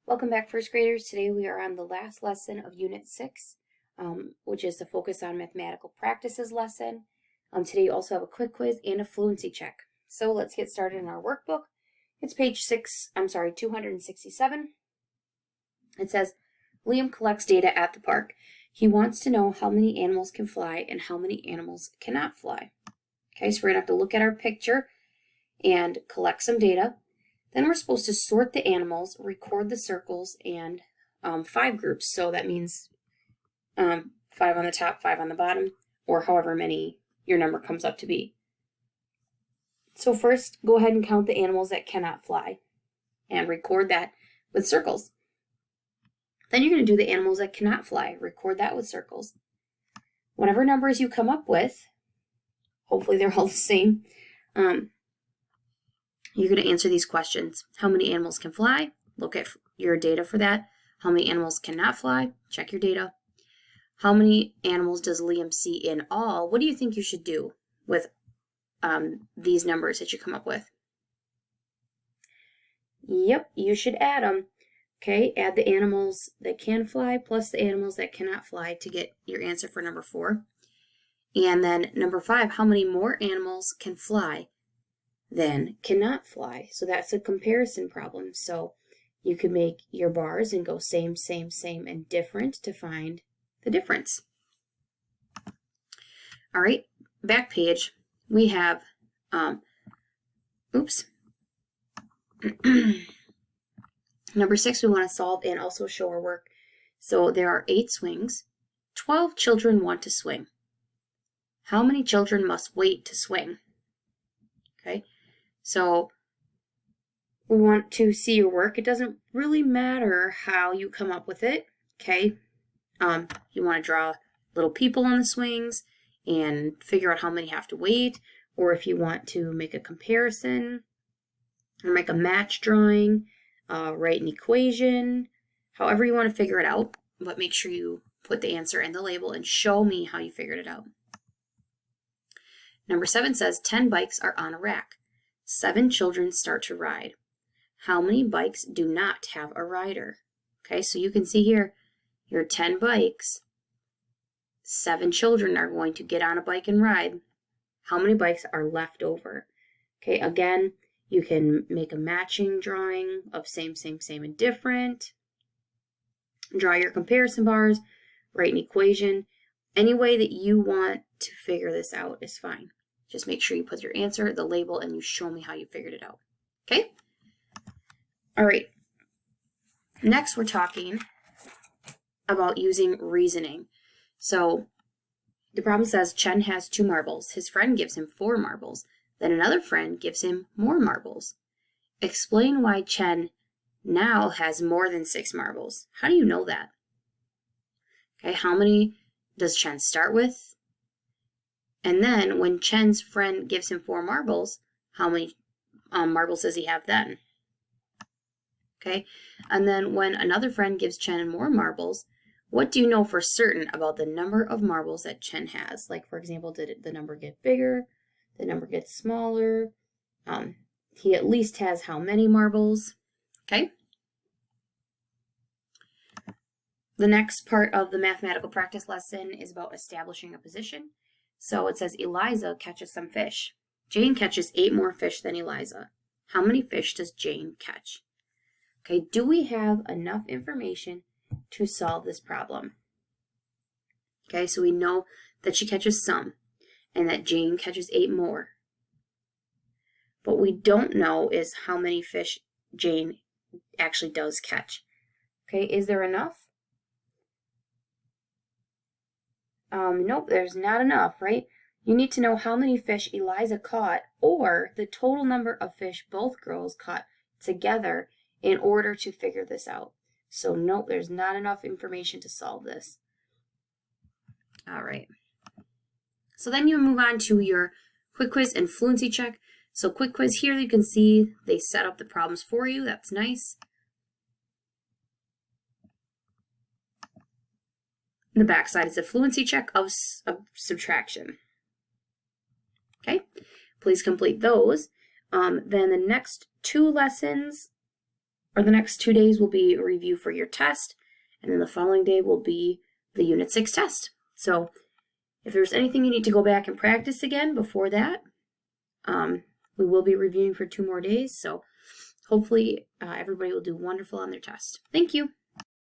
Welcome back, first graders. Today we are on the last lesson of Unit 6, which is the Focus on Mathematical Practices lesson. Today you also have a quick quiz and a fluency check. So let's get started in our workbook. It's page 267. It says, Liam collects data at the park. He wants to know how many animals can fly and how many animals cannot fly. Okay, so we're going to have to look at our picture and collect some data. Then we're supposed to sort the animals, record the circles, and 5 groups. So that means 5 on the top, 5 on the bottom, or however many your number comes up to be. So first, go ahead and count the animals that cannot fly and record that with circles. Then you're going to do the animals that cannot fly, record that with circles. Whatever numbers you come up with, hopefully they're all the same, you're going to answer these questions. How many animals can fly? Look at your data for that. How many animals cannot fly? Check your data. How many animals does Liam see in all? What do you think you should do with these numbers that you come up with? Yep, you should add them. Okay, add the animals that can fly plus the animals that cannot fly to get your answer for number 4. And then number 5, how many more animals can fly than cannot fly? So that's a comparison problem. So you could make your bars and go same, same, same, and different to find the difference. All right, back page, we have, Number 6, we want to solve and also show our work. So there are 8 swings. 12 children want to swing. How many children must wait to swing? Okay, so we want to see your work. It doesn't really matter how you come up with it, okay? You want to draw little people on the swings and figure out how many have to wait, or if you want to make a comparison or make a match drawing, write an equation, however you want to figure it out, but make sure you put the answer in the label and show me how you figured it out. Number 7 says 10 bikes are on a rack. 7 children start to ride. How many bikes do not have a rider? Okay, so you can see here, your 10 bikes, 7 children are going to get on a bike and ride. How many bikes are left over? Okay, again, you can make a matching drawing of same, same, same, and different. Draw your comparison bars, write an equation. Any way that you want to figure this out is fine. Just make sure you put your answer, the label, and you show me how you figured it out. Okay? All right. Next, we're talking about using reasoning. So the problem says Chen has 2 marbles. His friend gives him 4 marbles. Then another friend gives him more marbles. Explain why Chen now has more than 6 marbles. How do you know that? Okay, how many does Chen start with? And then when Chen's friend gives him 4 marbles, how many marbles does he have then? Okay, and then when another friend gives Chen more marbles, what do you know for certain about the number of marbles that Chen has? Like, for example, did the number get bigger? The number gets smaller? He at least has how many marbles? Okay. The next part of the mathematical practice lesson is about establishing a position. So it says Eliza catches some fish. Jane catches 8 more fish than Eliza. How many fish does Jane catch? Okay, do we have enough information to solve this problem? Okay, so we know that she catches some and that Jane catches 8 more. What we don't know is how many fish Jane actually does catch. Okay, is there enough? Nope, there's not enough, right? You need to know how many fish Eliza caught or the total number of fish both girls caught together in order to figure this out. So nope, there's not enough information to solve this. All right. So then you move on to your quick quiz and fluency check. So quick quiz here, you can see they set up the problems for you. That's nice. The back side is a fluency check of subtraction. Okay, please complete those. Then the next 2 lessons the next 2 days will be a review for your test, and then the following day will be the Unit 6 test. So if there's anything you need to go back and practice again before that, we will be reviewing for 2 more days. So hopefully everybody will do wonderful on their test. Thank you.